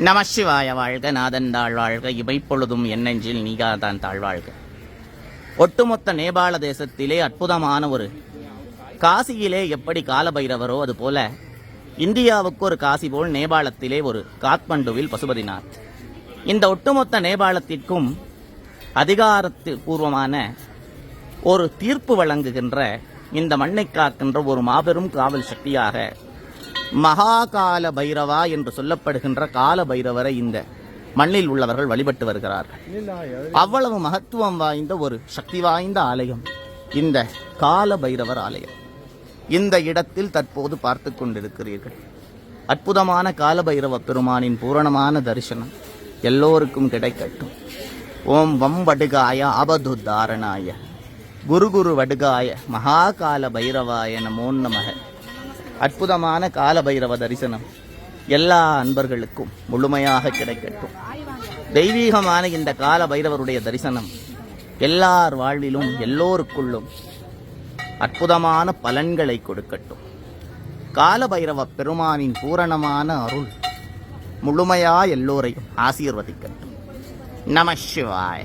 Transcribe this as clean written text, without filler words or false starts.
நமசிவாய வாழ்க, நாதன் தாழ்வாழ்க, இமைப்பொழுதும் என்னெஞ்சில் நீகாதான் தாழ்வாழ்க. ஒட்டுமொத்த நேபாள தேசத்திலே அற்புதமான ஒரு காசியிலே எப்படி காலபைரவரோ அதுபோல இந்தியாவுக்கு ஒரு காசி போல் நேபாளத்திலே ஒரு காத்மண்டுவில் பசுபதிநாத். இந்த ஒட்டுமொத்த நேபாளத்திற்கும் அதிகாரப்பூர்வமான ஒரு தீர்ப்பு வழங்குகின்ற, இந்த மண்ணை காக்கின்ற ஒரு மாபெரும் காவல் சக்தியாக மகாகால பைரவா என்று சொல்லப்படுகின்ற கால பைரவரை இந்த மண்ணில் உள்ளவர்கள் வழிபட்டு வருகிறார்கள். அவ்வளவு மகத்துவம் வாய்ந்த ஒரு சக்தி வாய்ந்த ஆலயம் இந்த கால பைரவர் ஆலயம். இந்த இடத்தில் தற்போது பார்த்து கொண்டிருக்கிறீர்கள். அற்புதமான கால பைரவ பெருமானின் பூரணமான தரிசனம் எல்லோருக்கும் கிடைக்கட்டும். ஓம் வம் வடுகாய ஆபது தாரணாய குரு வடுகாய மகாகால பைரவாய நமோ நமக. அற்புதமான கால பைரவ தரிசனம் எல்லா அன்பர்களுக்கும் முழுமையாக கிடைக்கட்டும். தெய்வீகமான இந்த கால பைரவருடைய தரிசனம் எல்லார் வாழ்விலும் எல்லோருக்குள்ளும் அற்புதமான பலன்களை கொடுக்கட்டும். கால பைரவ பெருமானின் பூரணமான அருள் முழுமையா எல்லோரையும் ஆசீர்வதிக்கட்டும். நம சிவாய.